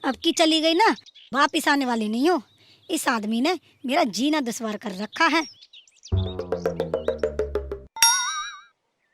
अब की चली गई ना, वापिस आने वाली नहीं हो। इस आदमी ने मेरा जीना दुश्वार कर रखा है।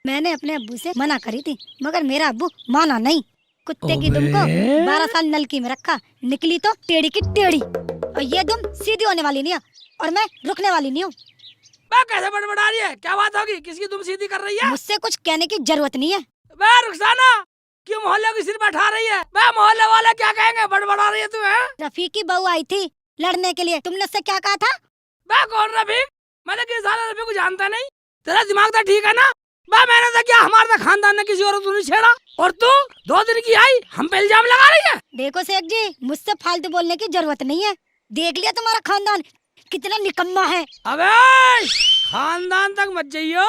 मैंने अपने अब्बू से मना करी थी, मगर मेरा अब्बू माना नहीं। कुत्ते की दुम को 12 साल नलकी में रखा, निकली तो टेढ़ी की टेढ़ी। और ये दुम सीधी होने वाली नहीं है, और मैं रुकने वाली नहीं हूँ। कैसे बड़बड़ा रही है? क्या बात होगी? किसकी दुम सीधी कर रही है? मुझसे कुछ कहने की जरूरत नहीं है। रुखसाना, क्यों मोहल्ले की सिर बैठा रही है? मोहल्ले वाले क्या कहेंगे? बड़बड़ा रही है तू? रफीक की बहू आई थी लड़ने के लिए, तुमने उससे क्या कहा था? कौन रफीक? मैंने किस साल रफीक को जानता नहीं। तेरा दिमाग तो ठीक है ना? मैंने तो क्या, हमारे तो खानदान ने किसी और को नहीं छेड़ा, और तू 2 दिन की आई हम पे इल्जाम लगा रही है। देखो शेख जी, मुझसे फालतू बोलने की जरूरत नहीं है। देख लिया तुम्हारा खानदान कितना निकम्मा है। अबे खानदान तक मत जाइयो।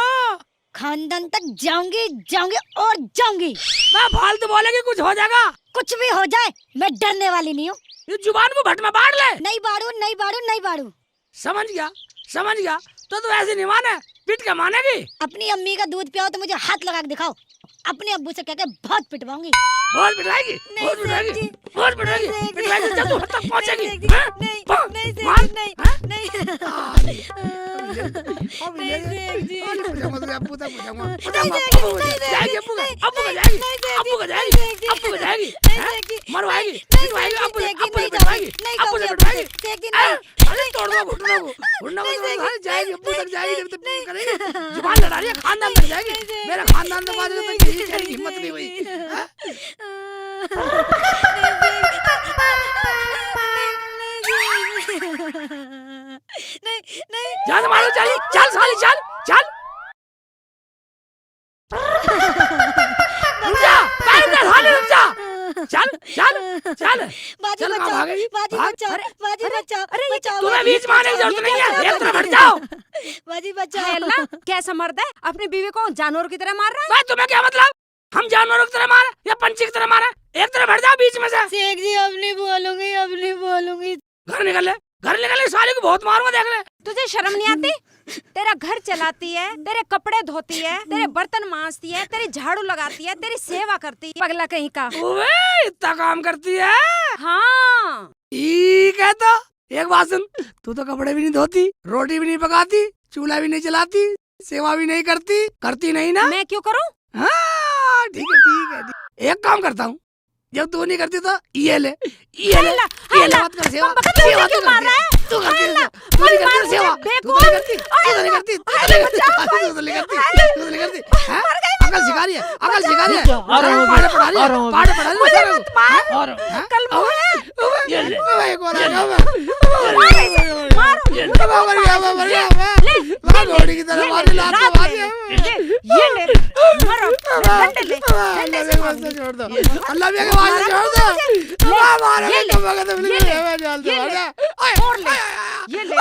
खानदान तक जाऊंगी जाऊंगी और जाऊंगी। फालतू बोलेगी कुछ हो जाएगा। कुछ भी हो जाए, मैं डरने वाली नहीं हूँ। ये जुबान को भट में बाढ़ ले। नहीं बाड़ू, नहीं बाड़ू, नहीं बाड़ू। समझ गया, समझ गया। तो ऐसे नहीं माने, पीट के मानेगी। अपनी अम्मी का दूध पियाओ तो मुझे हाथ लगा के दिखाओ। अपने अब्बू से कहकर बहुत पिटवाऊंगी। बहुत पिटवाएगी, बहुत पिटवाएगी, बहुत पिटवाएगी, पिटवाएगी जब तू हद तक पहुंचेगी। मरवाएगी, पिटवाएगी, अब्बू से पिटवाएगी, अब्बू से पिटवाएगी। अरे तोड़ दो घुटनों को, घुटनों को जाएगी, अब्बू तक जाएगी, जब तक करेगी। जुबान लड़ा रही है, खानदान तक जाएगी। मेरा खानदान तो बाद में किसी की हिम्मत नहीं हुई। नहीं जान मारो, चल चल साली, चल चल। रुक जा, पैर दे साली, रुक जा। चल चल चल। बाजी चल, बचाओ, भागेगी? बाजी बचाओ, बाजी बचाओ, बचाओ। तुम्हें बीच में आने की जरूरत नहीं है, एक तरफ हट जाओ। बाजी बचाओ। है अल्लाह, कैसा मर्द है अपनी बीवी को जानवर की तरह मार रहा है? तुम्हें क्या मतलब? हम जानवरों की तरह मारे या पंछी की तरह मारे? एक तरफ हट जाओ बीच में से। शेख जी अब नहीं बोलूंगी, अब नहीं बोलूंगी। घर निकल ले, घर निकल ले, साली को बहुत मारूंगा, देख ले। तुझे शर्म नहीं आती? तेरा घर चलाती है, तेरे कपड़े धोती है, तेरे बर्तन मांजती है, तेरी झाड़ू लगाती है, तेरी सेवा करती है। पगला कहीं का। ओए इतना काम करती है? हाँ ठीक है, तो एक बात सुन, तू तो कपड़े भी नहीं धोती, रोटी भी नहीं पकाती, चूल्हा भी नहीं जलाती, सेवा भी नहीं करती, करती नहीं ना? मैं क्यों करूँ? हाँ ठीक है, ठीक है, ठीक। एक काम करता हूँ, जब तू नहीं करती तो ये ले, ये ले, ये ले, मत कर सेवा, सेवा क्यों मार रहा है? तू करती है, तू नहीं करती सेवा, तू नहीं करती, तू नहीं करती, तू नहीं करती, तू नहीं करती, हैं? अकल सिखा रही है, अकल सिखा रही है, पाड़े पढ़ा रही है, पाड़े पढ़ा रही है, मार, कल ये ले, एक और आ गया, मर गया, मैं घोड़ी की तरह मारी, लात को मारी, ये ले, मारो, डंडे ले, डंडे से मार। छोड़ दो, अल्लाह भी के वास्ते छोड़ दो, मैं मारे तो मगर तो मैं जान दे, और ले, ये ले,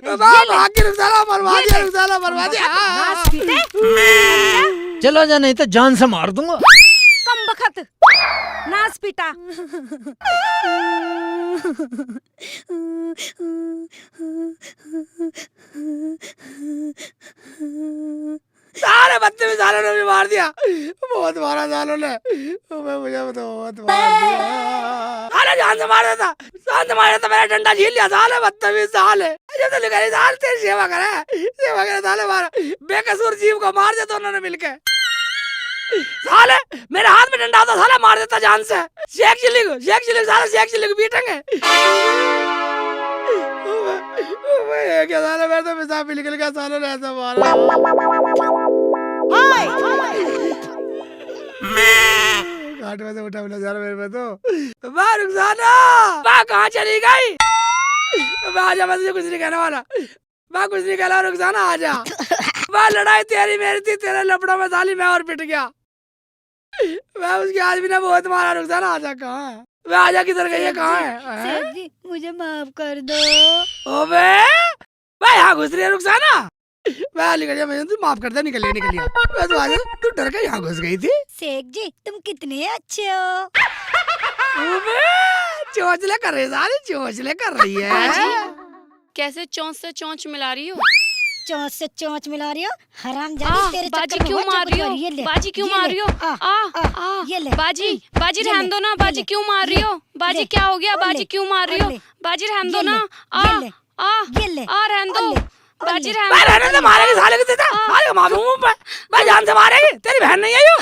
अल्लाह अल्लाह भाग के रुसाला मरवा दिया, रुसाला मरवा दिया। नाच पीटे, चलो जा, नहीं तो जान से मार दूंगा। कम बखत, नाच पीटा। सारे बच्चे भी सालों ने भी मार दिया, बहुत मारा सालों ने, मुझे बहुत मार दिया। साले जान से मार देता, जान से मार देता, मेरा डंडा झील लिया साले, बदतमीज साले। जब तो लिखा साल तेरी सेवा करे साले, मारा बेकसूर जीव को मार देता उन्होंने मिलके। साले मेरे हाथ में डंडा होता, साले मार देता जान से। शेख चिल्ली को साले, शेख चिल्ली को पीटेंगे। क्या साले, मेरे तो पेशाब भी निकल गया, सालों ने ऐसा मारा। घाट में से उठा मिला जा रहा मेरे में तो। रुखसाना, कहाँ चली गई? आजा, मैं तुझे कुछ नहीं कहने वाला, मैं कुछ नहीं कहला। रुखसाना आजा, लड़ाई तेरी मेरी थी, तेरे लपड़ों में साली मैं और पिट गया। मैं उसकी आज भी ना बहुत मारा। रुखसाना आजा, कहाँ है? मैं आजा, किधर गई है, कहाँ है? शेख जी मुझे माफ कर दो। ओबे भाई, यहाँ घुस रही है रुखसाना? मैं निकल गया, मैं तू माफ कर दे, निकल गया। मैं तो आज तू डर के यहाँ घुस गई थी। शेख जी तुम कितने अच्छे हो। ओबे चोंचले कर रही है साली, चोंचले कर रही है। कैसे चोंच से चोंच मिला रही हो? चोंच से चोंच मिला रही हो हरामजादी। तेरे बाजी चक्कर में क्यों हुआ मार जो रही कुछ हो? हुआ, ये ले, बाजी क्यों ये मार ले, रही हो? ये ले, बाजी बाजी ये रहने ले, दो ना। ये बाजी ले, क्यों मार रही ये, हो? बाजी ले, क्या हो गया? और बाजी ले, क्यों मार रही और हो? ले, बाजी रहने दो ये ना। ले, ये ले, ये ले, रहने और दो। ले, और बाजी ले। रहने रहने दे, मारेगी साले की तेरा। साले को मार दूंगा मैं। मैं जान से मारेगी। तेरी बहन नहीं है यो।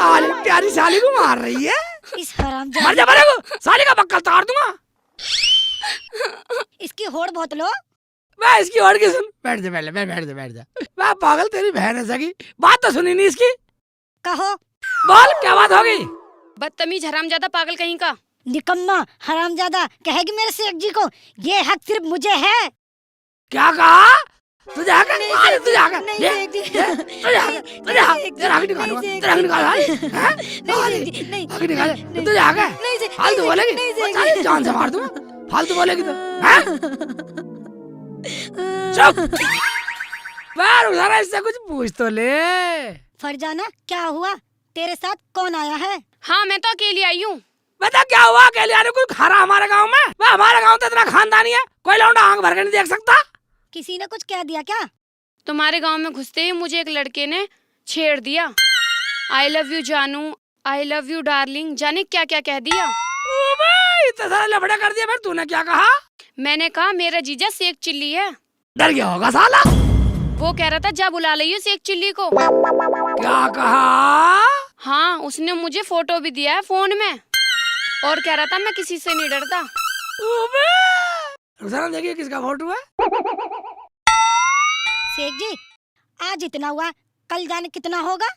साली प्यारी साली को मार रही है। इस मर हरामजादी जा मरेगो। साली का बक्कल तार दूंगा। इसकी होड़ बहुत लो। मैं इसकी और की सुन। बैठ जा पहले, मैं बैठ जा। मैं पागल, तेरी बहन है सगी। बात तो सुनी नहीं इसकी। कहो बोल क्या बात होगी? बदतमीज हरामजादा पागल कहीं का। निकम्मा हरामजादा कहेगी मेरे शेख जी को ये हक सिर्फ मुझे है। क्या कहा? तुझे हक है? अरे तुझे हक है? नहीं, ये, शेख जी। ये, तुझे हक है? तुझे हक है? तेरा हक निकालूंगा। तेरा हक निकाल। हैं? नहीं शेख जी, नहीं, हक निकाल। तुझे हक है? नहीं शेख, फालतू नहीं, बोलेगी? नहीं, शेख साली जी। जान से मार दूंगा। फालतू बोलेगी तो। हैं? चुप। बार जरा इससे कुछ पूछ तो ले। फरजाना क्या हुआ? तेरे साथ कौन आया है? हाँ मैं तो अकेली आई हूँ। बता क्या हुआ? अकेले आने कोई खा रहा हमारे गांव में? वह हमारे गांव तो इतना खानदानी है, कोई लौंडा आंख भर के नहीं देख सकता। किसी ने कुछ कह दिया क्या? तुम्हारे गांव में घुसते ही मुझे एक लड़के ने छेड़ दिया। आई लव यू जानू, आई लव यू डार्लिंग, जाने क्या क्या कह दिया। इतना सारा लफड़ा कर दिया। फिर तूने क्या कहा? मैंने कहा मेरा जीजा शेख चिल्ली है। डर गया होगा साला। वो कह रहा था जा बुला लियो शेख चिल्ली को। क्या कहा? हाँ उसने मुझे फोटो भी दिया है फोन में और कह रहा था मैं किसी से नहीं डरता। रुखसाना देखिए किसका फोटो है। शेख जी आज इतना हुआ, कल जाने कितना होगा?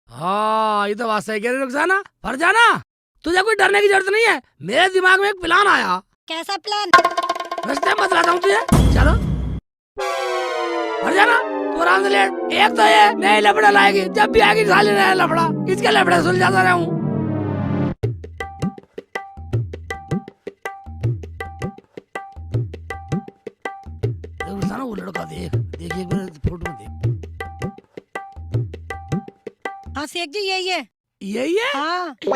हाँ ये तो बात सही कह रही रुखसाना। फरजाना तुझे कोई डरने की जरूरत नहीं है। मेरे दिमाग में एक प्लान आया। कैसा प्लान? रास्ते में बतलाता हूँ तुझे। चलो फरजाना तू आराम से लेट। एक तो ये नए लफड़ा लाएगी, जब भी आएगी साले नया लफड़ा। इसके लफड़े सुलझाता रहूं। रुखसाना वो लड़का देख देख एक बार फोटो में देख। हाँ शेख जी यही है। यही है? हाँ शेख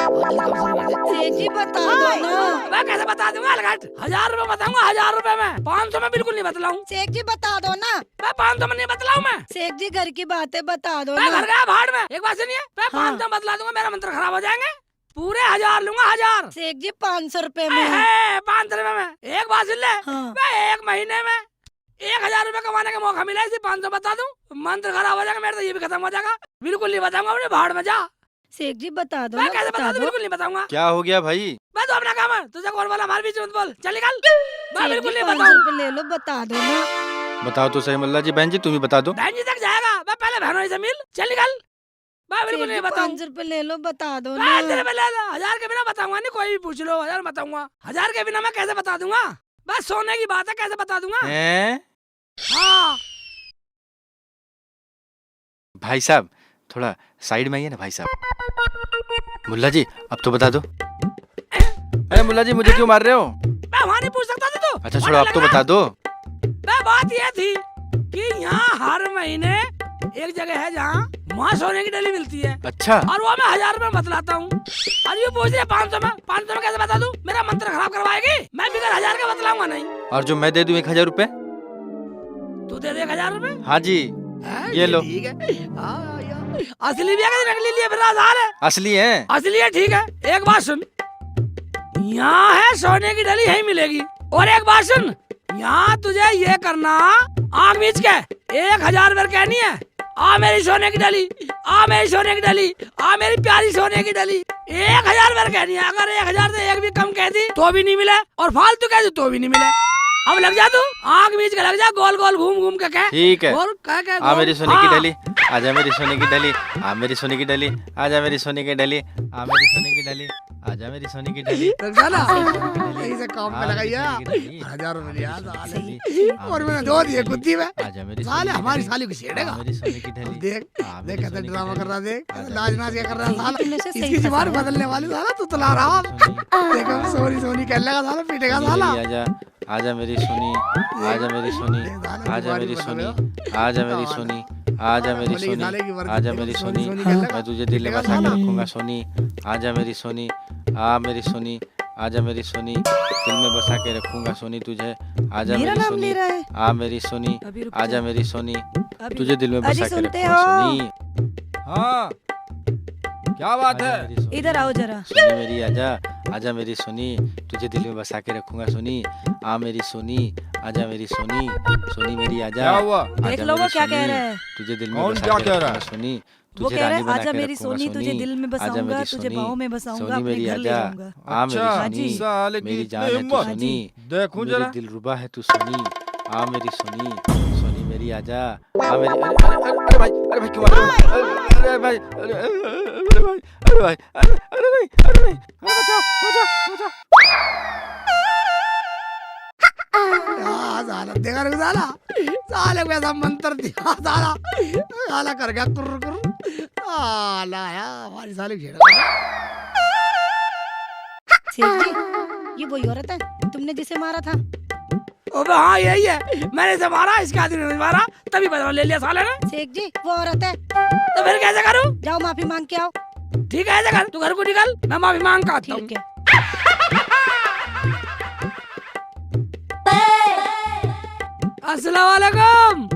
शेख जी बता दो ना। मैं कैसे बता दूंगा? 1000 रुपए बताऊंगा। 1000 रुपए में 500 में बिल्कुल नहीं बतलाऊं। शेख जी बता दो ना। मैं 500 में नहीं बतलाऊं। मैं शेख जी घर की बातें बता दो मैं ना। घर गया भाड़ में। एक बात सुनिए, मैं हाँ। 500 बतला दूंगा, मेरा मंत्र खराब हो जाएंगे। पूरे 1000 लूंगा। 1000 शेख जी 500 रुपए में। 500 रुपए में। एक बात सुन ले, हाँ। मैं एक महीने में 1000 रुपए कमाने का मौका मिला, इसे 500 बता दूं, मंत्र खराब हो जाएगा मेरा, तो ये भी खत्म हो जाएगा। बिल्कुल नहीं बताऊंगा। अपने भाड़ में जा। शेख जी बता दो मैं ना, कैसे बता बता दूं? दो। बिल्कुल नहीं बताऊंगा। क्या हो गया भाई? मैं तो अपना काम है, तुझे कौन वाला हमारे बीच में मत बोल। चल निकल। मैं शेख बिल्कुल जी नहीं 500 बताऊं। रुपए ले लो, बता दो ना। बताओ तो सही मुल्ला जी। बहन जी तुम ही बता दो। बहन जी तक जाएगा। मैं पहले बहनों से मिल। चल निकल। मैं बिल्कुल नहीं बताऊं। 500 रुपए ले लो, बता दो ना। मैं तेरे पे ले लो। 1000 के बिना बताऊंगा नहीं। कोई भी पूछ लो, 1000 बताऊंगा। 1000 के बिना मैं कैसे बता दूंगा? बस सोने की बात है, कैसे बता दूंगा? हैं? हाँ भाई साहब थोड़ा साइड में आइए ना भाई साहब। मुल्ला जी अब तो बता दो। अरे मुल्ला जी मुझे क्यों मार रहे हो? मैं वहाँ नहीं पूछ सकता था तू। अच्छा छोड़ो अब तो बता दो। मैं बात ये थी कि यहाँ हर महीने एक जगह है जहाँ वहाँ सोने की डली मिलती है। अच्छा और वो मैं 1000 रुपए बतलाता हूँ। और ये पूछ रही है 500 में। 500 में कैसे बता दूँ? मेरा मंत्र खराब करवाएगी। मैं बिगर 1000 का बतलाऊंगा नहीं। और जो मैं दे दूं 1000 रुपए? तू दे दे 1000 रुपए। हाँ जी ये लो। ठीक है। हाँ, यार। असली भी है कि नकली लिए फिर 1000 है? असली है। असली है। ठीक है। एक बात सुन, यहाँ है सोने की डली यही मिलेगी। और एक बात सुन, यहाँ तुझे ये करना, आग मीच के 1000 रुपए कहनी है। आ मेरी सोने की डली, आ मेरी सोने की डली, आ मेरी प्यारी सोने की डली। 1000 रुपए कहनी है। अगर 1000 से एक भी कम कह दी तो भी नहीं मिले, और फालतू कह दी तो भी नहीं मिले। अब लग जा तू, आग मीच के लग जा, गोल गोल घूम घूम के कह। ठीक है। और कह आ मेरी सोने की डली, आजा मेरी सोने की डली, आ मेरी सोने की डली, आजा मेरी सोने की डली, आ मेरी सोने की डली, आजा मेरी सोने की डली। यही से काम पे लगाइए। 1000 रुपए लिया साले। और मैंने दो दिए कुत्ती में। आजा मेरी साले हमारी साली को छेड़ेगा। मेरी सोने की डली। देख देख कैसे ड्रामा कर रहा। देख लाज नाच क्या कर रहा है साला। तुमने से सही इसकी जुबान बदलने वाली साला तू तो ला रहा। देख अब सोनी सोनी कहने लगा साला, पीटेगा साला। आजा आजा मेरी सोनी, आजा मेरी सोनी, आजा मेरी सोनी, आजा मेरी सोनी, आजा मेरी सोनी, आजा मेरी सोनी, मैं तुझे दिल में बसा के रखूंगा सोनी। आजा मेरी सोनी, आ मेरी सोनी, आजा मेरी सोनी, दिल में बसा के रखूंगा सोनी तुझे। आजा मेरा मेरी नाम सोनी, ले रहा है। आ मेरी सोनी, अभी रुक आजा जा। मेरी सोनी, अभी तुझे दिल में अजी बसा के सुनते रखूंगा हो? सोनी। हाँ क्या बात आजा है? मेरी सोनी, इधर आओ जरा। सोनी मेरी आजा, आजा मेरी सोनी, तुझे दिल में बसा के रखूंगा सोनी। आ मेरी सोनी, आजा मेरी सोनी, सोनी मेरी आजा। क्या हुआ? आजा देख लो वो मेरी क्या सोनी, कह रहा है। तुझे दिल में कौन बसा क्या के कह रहा रखूंगा है? सोनी। वो तुझे कह रहा रानी है बना आजा के मेरी रखूंगा सोनी, तुझे दिल में आजा बसाऊंगा, मेरी तुझे सोनी, बाहों में बसाऊंगा, सोनी अपने मेरी घर ले आजा। जाऊंगा। आ मेरी अच्छा, सोनी, साले की मेरी जान है तू हिम्मत। सोनी, देखूं मेरी जरा। दिलरुबा है तू सोनी। आ मेरी सोनी, सोनी मेरी आजा। आ मेरी अरे भाई क्यों मार रहे हो? अरे भाई अरे भाई अरे भाई अरे नहीं अरे नहीं अरे बचाओ बचाओ बचाओ। साला देखा रे साला, साले को ऐसा मंत्र दिया साला, साला कर गया कुर कुर। साला यार हमारी साले की छेड़ा। सेठ जी, ये वही औरत है तुमने जिसे मारा था? अबे हाँ यही है, मैंने इसे मारा, इसके आदमी ने मारा, तभी बदला ले लिया साले ने। शेख जी वो औरत है, तो फिर कैसे करूं? जाओ माफी मांग के आओ। ठीक है ऐसे कर, तू घर को निकल, मैं माफी मांग का आता हूं। ठीक है। अस्सलाम वालेकुम।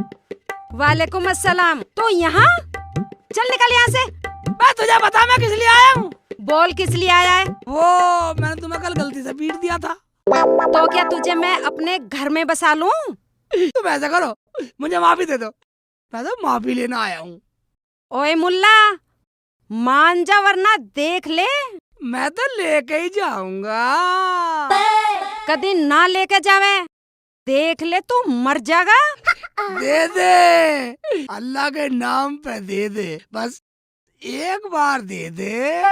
वालेकुम अस्सलाम। तो यहाँ चल निकल यहाँ से। मैं तुझे बता मैं किस लिए आया हूँ? बोल किस लिए आया है? वो मैंने तुम्हें कल गलती से पीट दिया था। तो क्या तुझे मैं अपने घर में बसा लूं? तुम ऐसा करो, मुझे माफी दे दो, मैं तो माफी लेना आया हूँ। ओए मुल्ला, मान जा वरना देख ले मैं तो लेके ही जाऊंगा। कदी ना लेके जावे, देख ले तू मर जाएगा। दे दे, अल्लाह के नाम पे दे दे, बस एक बार दे दे।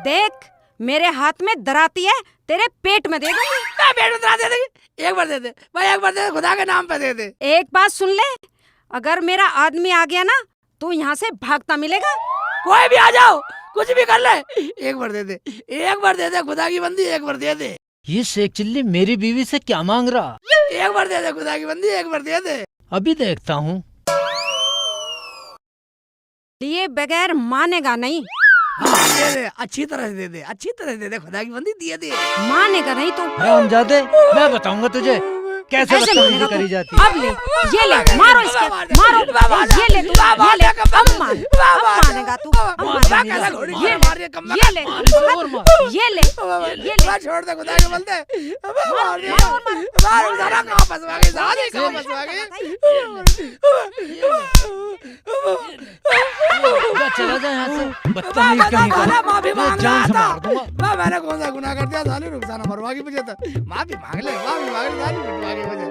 देख मेरे हाथ में दराती है, तेरे पेट में दे दूंगी। मैं पेट में दरा दे देगी, एक बार दे दे भाई, एक बार दे दे, खुदा के नाम पे दे दे। एक बात सुन ले, अगर मेरा आदमी आ गया ना तू यहाँ से भागता मिलेगा। कोई भी आ जाओ, कुछ भी कर ले, एक बार दे दे, एक बार दे दे, खुदा की बंदी एक बार दे दे। ये शेख चिल्ली मेरी बीवी से क्या मांग रहा? एक बार दे दे, खुदा की बंदी एक बार दे दे। अभी देखता हूँ। लिए बगैर मानेगा नहीं, दे दे, अच्छी तरह से दे दे, अच्छी तरह से दे दे, खुदा की बंदी दे दे। मानेगा नहीं तू। हरामजादे, मैं बताऊंगा तुझे कैसे ऐसे बदतमीजी मानेगा करी तू। जाती है। अब ले, ये ले, मारो इसके, मारो, ये ले तू, ये ले, अब मानेगा तू, अब मानेगा। ये ले, ये ले, ये ले। छोड़ दे, खुदा के बंदे, मार दिया, मार साला, कहाँ फंसवा गई, साले कहाँ फंसवा गई। जा, चला जा यहाँ से, बदतमीज कहीं का। माफी मैं मांग जान से रहा मार दूंगा। था, मैंने कौन सा गुनाह कर दिया साले, रुखसाना मरवा की मुझे तो माफी मांग ले, माफी मांग ले साले, पिटवा के मुझे।